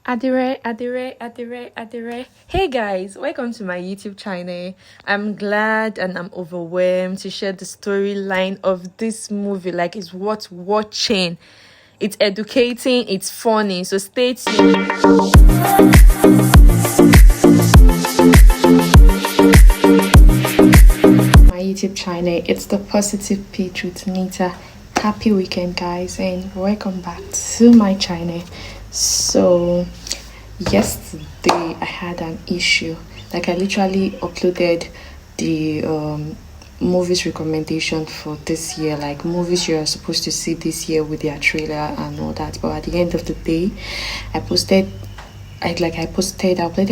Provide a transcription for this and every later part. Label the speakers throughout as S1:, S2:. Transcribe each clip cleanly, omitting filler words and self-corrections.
S1: Adire. Hey guys, welcome to my YouTube channel. I'm glad and I'm overwhelmed to share the storyline of this movie. Like, it's worth watching. It's educating, it's funny, so stay tuned. My YouTube channel, it's the Positive Pitch with Nita. Happy weekend, guys, and welcome back to my channel. So yesterday I had an issue. Like, I literally uploaded the movies recommendation for this year, like movies you are supposed to see this year with their trailer and all that. But at the end of the day, I uploaded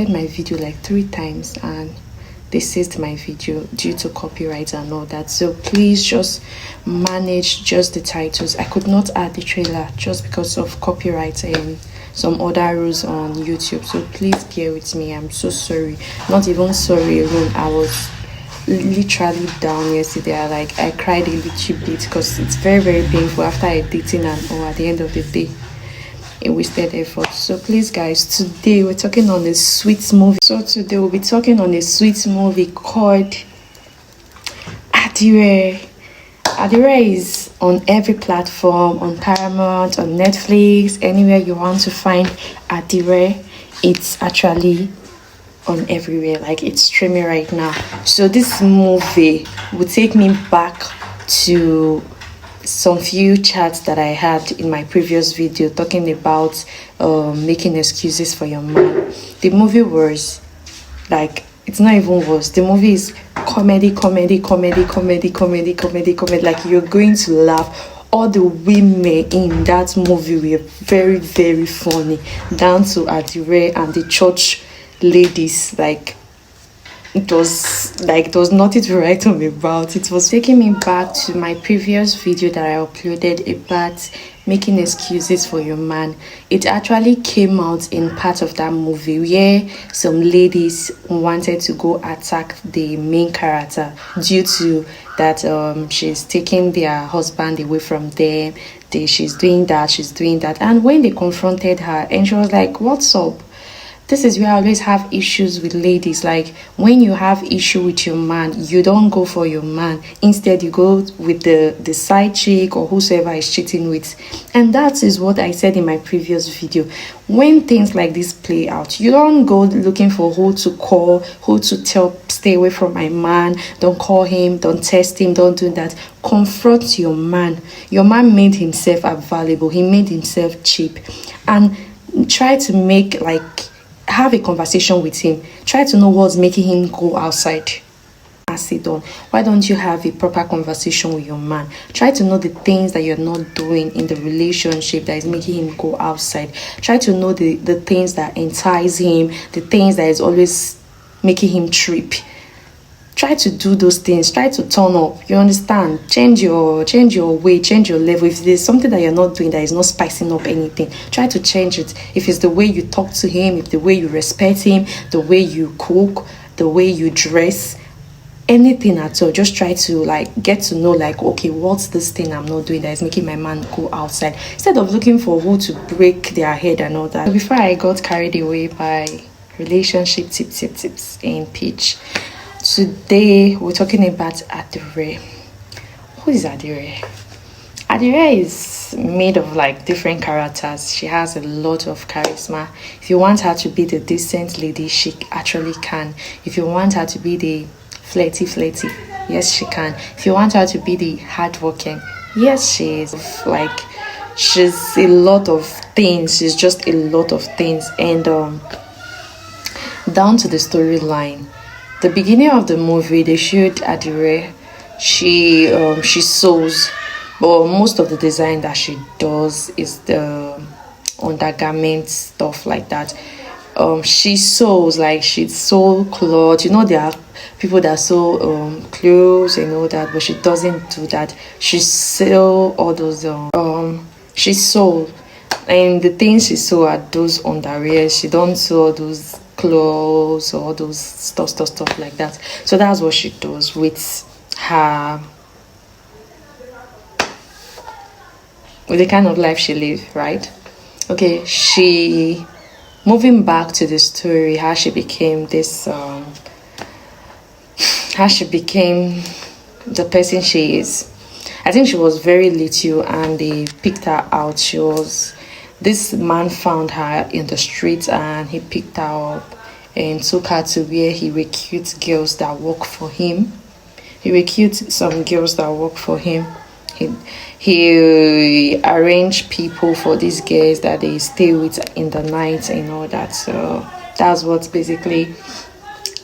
S1: my video like 3 times and they seized my video due to copyright and all that. So please just manage just the titles. I could not add the trailer just because of copyright and some other rules on YouTube. So please bear with me. I'm so sorry. Not even sorry alone. I was literally down yesterday. I cried a little bit because it's very, very painful after editing and all. At the end of the day, a wasted effort. So please, guys, today we're talking on a sweet movie. So today we'll be talking on a sweet movie called Adire. Adire is on every platform, on Paramount, on Netflix, anywhere you want to find Adire. It's actually on everywhere. Like, it's streaming right now. So this movie will take me back to some few chats that I had in my previous video talking about making excuses for your man. The movie was like, it's not even worse. The movie is comedy. Like, you're going to laugh. All the women in that movie were very, very funny, down to Adire and the church ladies. Like, it was nothing to write home about. It was taking me back to my previous video that I uploaded about making excuses for your man. It actually came out in part of that movie where some ladies wanted to go attack the main character due to that she's taking their husband away from them. She's doing that, and when they confronted her and she was like, "What's up?" This is where I always have issues with ladies. Like, when you have issue with your man, you don't go for your man. Instead, you go with the side chick or whosoever is cheating with. And that is what I said in my previous video. When things like this play out, you don't go looking for who to call, who to tell, stay away from my man, don't call him, don't test him, don't do that. Confront your man. Your man made himself available. He made himself cheap. And try to have a conversation with him. Try to know what's making him go outside. Sit on. Why don't you have a proper conversation with your man? Try to know the things that you're not doing in the relationship that is making him go outside. Try to know the things that entice him, the things that is always making him trip. Try to do those things. Try to turn up. You understand? Change your way, change your level. If there's something that you're not doing that is not spicing up anything, try to change it. If it's the way you talk to him, if the way you respect him, the way you cook, the way you dress, anything at all, just try to get to know, okay, what's this thing I'm not doing that is making my man go outside, instead of looking for who to break their head and all that. Before I got carried away by relationship tips in pitch, today we're talking about Adire. Who is Adire? Adire is made of different characters. She has a lot of charisma. If you want her to be the decent lady, she actually can. If you want her to be the flirty, yes, she can. If you want her to be the hardworking, yes, she is. She's a lot of things. She's just a lot of things. And down to the storyline. The beginning of the movie, they showed Adire. She sews, but most of the design that she does is the undergarment stuff like that. She sews, she'd sew clothes. There are people that sew clothes and all that, but she doesn't do that. She sew all those she sew, and the things she sew are those underwear. She don't sew those clothes or those stuff like that. So that's what she does with the kind of life she lives, right? Okay, she moving back to the story, how she became the person she is. I think she was very little and they picked her out. This man found her in the street and he picked her up and took her to where he recruits girls that work for him. He recruits some girls that work for him. He arranged people for these girls that they stay with in the night and all that. So that's what basically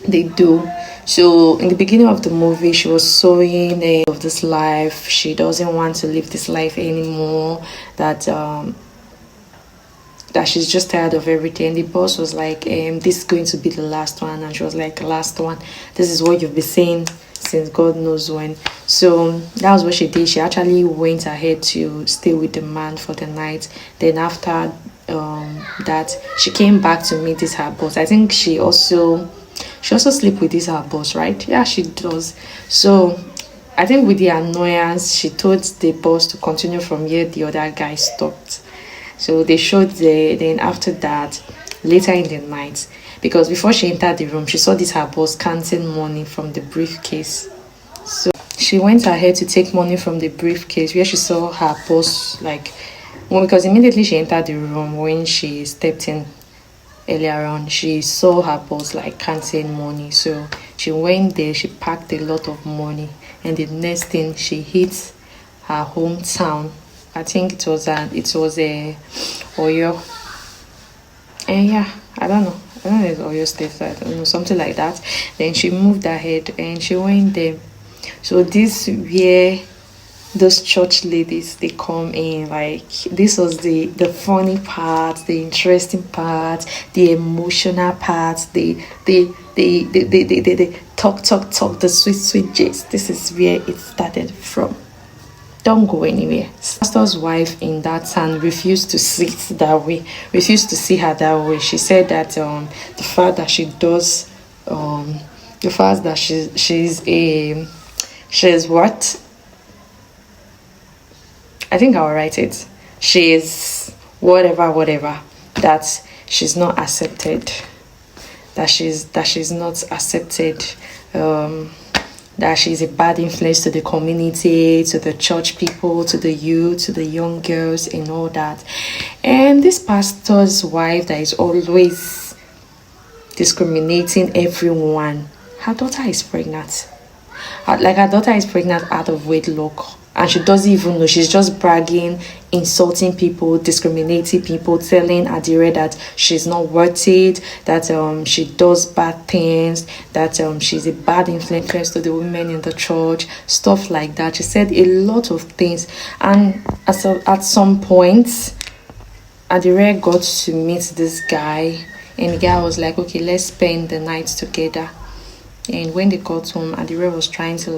S1: they do. So in the beginning of the movie, she was sewing of this life. She doesn't want to live this life anymore. That she's just tired of everything. The boss was like, this is going to be the last one. And she was like, last one. This is what you've been saying since God knows when. So that was what she did. She actually went ahead to stay with the man for the night. Then after that, she came back to meet this her boss. I think she also sleep with this her boss, right? Yeah, she does. So I think with the annoyance, she told the boss to continue from where the other guy stopped. So they showed then after that, later in the night, because before she entered the room, she saw this her boss counting money from the briefcase. So she went ahead to take money from the briefcase where she saw her boss because immediately she entered the room, when she stepped in earlier on, she saw her boss counting money. So she went there, she packed a lot of money, and the next thing, she hit her hometown. I think it was a Oyo. And yeah, I don't know if it's Oyo State, I don't know, something like that. Then she moved ahead and she went there. So this where those church ladies, they come in. This was the funny part, the interesting part, the emotional part, the talk, the sweet gist. This is where it started from. Don't go anywhere. Pastor's wife in that town refused to see it that way, refused to see her that way. She said that the fact that she's what? I think I'll write it. She's whatever. That she's not accepted. That she's not accepted. That she's a bad influence to the community, to the church people, to the youth, to the young girls, and all that. And this pastor's wife that is always discriminating everyone, her daughter is pregnant. Her daughter is pregnant out of wedlock, and she doesn't even know. She's just bragging, insulting people, discriminating people, telling Adire that she's not worth it, that she does bad things, that she's a bad influence to the women in the church, stuff like that. She said a lot of things, and at some point, Adire got to meet this guy, and the guy was like, okay, let's spend the night together. And when they got home, Adire was trying to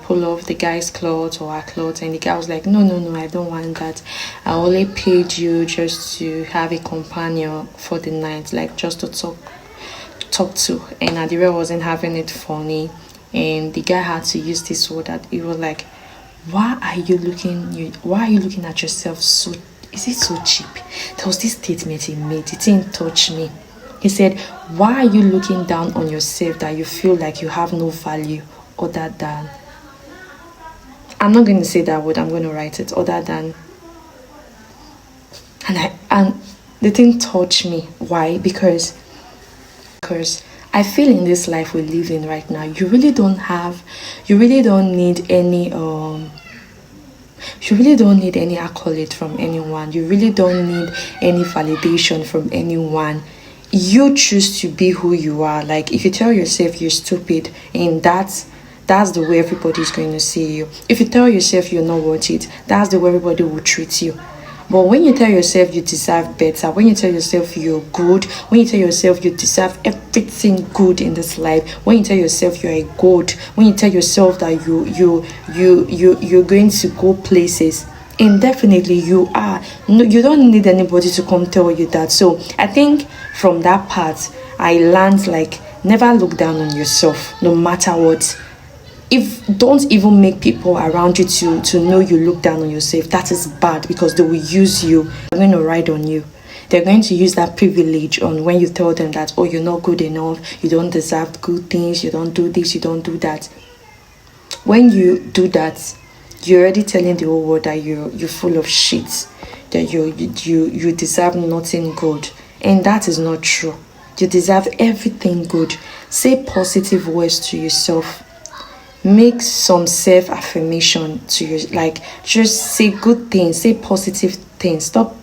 S1: pull off the guy's clothes or her clothes, and the guy was like, no, I don't want that. I only paid you just to have a companion for the night, just to talk to. And Adire wasn't having it funny, and the guy had to use this word that he was like, why are you looking at yourself so, is it so cheap? There was this statement he made, it didn't touch me. He said, why are you looking down on yourself that you feel like you have no value other than, I'm not going to say that word, I'm going to write it, other than, and the thing touched me. Why? Because I feel in this life we live in right now, you really don't need any accolade from anyone. You really don't need any validation from anyone. You choose to be who you are. If you tell yourself you're stupid, and that's the way everybody's going to see you. If you tell yourself you're not worth it, that's the way everybody will treat you. But when you tell yourself you deserve better, when you tell yourself you're good, when you tell yourself you deserve everything good in this life, when you tell yourself you're a god, when you tell yourself that you're going to go places, and definitely you are. No, you don't need anybody to come tell you that. So I think from that part, I learned never look down on yourself, no matter what. Don't even make people around you to know you look down on yourself. That is bad, because they will use you. They're going to ride on you. they're going to use that privilege on when you tell them that, oh, you're not good enough, you don't deserve good things, you don't do this, you don't do that. When you do that, you're already telling the whole world that you're full of shit, that you deserve nothing good, and that is not true. You deserve everything good. Say positive words to yourself. Make some self-affirmation to you, like just say good things, say positive things. Stop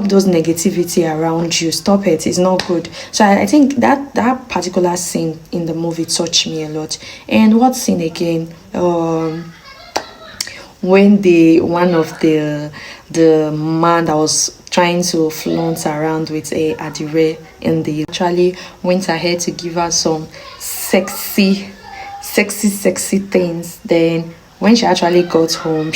S1: those negativity around you. Stop it. It's not good. So I think that particular scene in the movie touched me a lot. And what scene again? When one of the man that was trying to flaunt around with a Adire, and they actually went ahead to give her some sexy things. Then when she actually got home,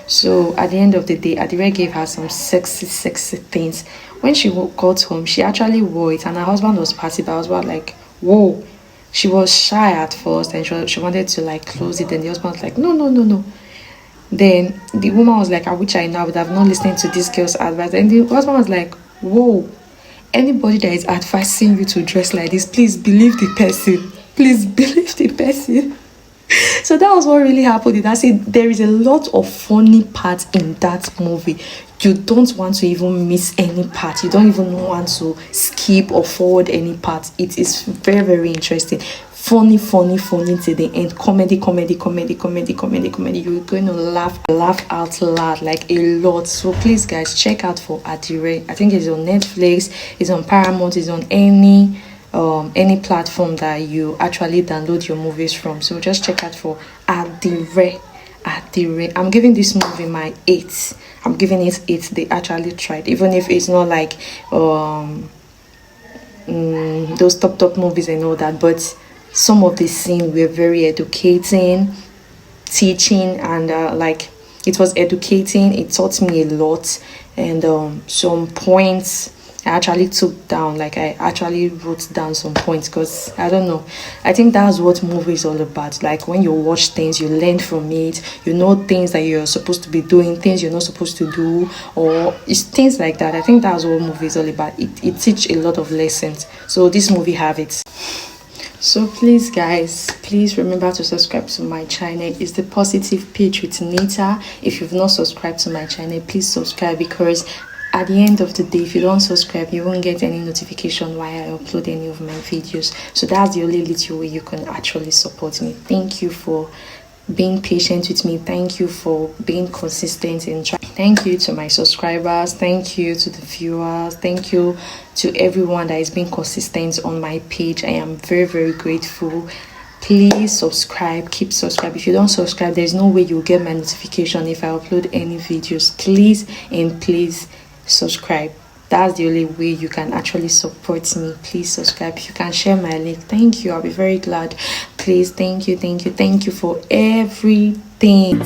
S1: so at the end of the day, Adire gave her some sexy things. When she got home, she actually wore it, and her husband was passive. Her husband was like, whoa. She was shy at first, and she wanted to like close it, and the husband was like, no. Then the woman was like, I wish I know, I would have not listened to this girl's advice. And the husband was like, whoa, anybody that is advising you to dress like this, please believe the person. Please believe the person. So that was what really happened. I said there is a lot of funny parts in that movie. You don't want to even miss any part. You don't even want to skip or forward any part. It is very interesting. Funny to the end. Comedy. You're going to laugh out loud, like a lot. So please guys, check out for Adire. I think it's on Netflix, it's on Paramount, it's on any platform that you actually download your movies from. So just check out for Adire. I'm giving this movie my 8. I'm giving it 8. They actually tried, even if it's not like those top movies and all that, but some of the scenes were very educating, teaching, and like it was educating. It taught me a lot, and some points I actually took down. Like I actually wrote down some points, because I don't know, I think that's what movie is all about. Like when you watch things, you learn from it, you know things that you're supposed to be doing, things you're not supposed to do, or it's things like that. I think that's what movie is all about. It teach a lot of lessons. So this movie have it. So please guys, please remember to subscribe to my channel. It's the Positive Page with Nita. If you've not subscribed to my channel, please subscribe, because at the end of the day, if you don't subscribe, you won't get any notification while I upload any of my videos. So that's the only little way you can actually support me. Thank you for being patient with me. Thank you for being consistent in trying. Thank you to my subscribers. Thank you to the viewers. Thank you to everyone that is being consistent on my page. I am very grateful. Please subscribe. Keep subscribe. If you don't subscribe, there's no way you'll get my notification if I upload any videos. Please subscribe. That's the only way you can actually support me. Please subscribe. You can share my link. Thank you. I'll be very glad. Please, thank you for everything.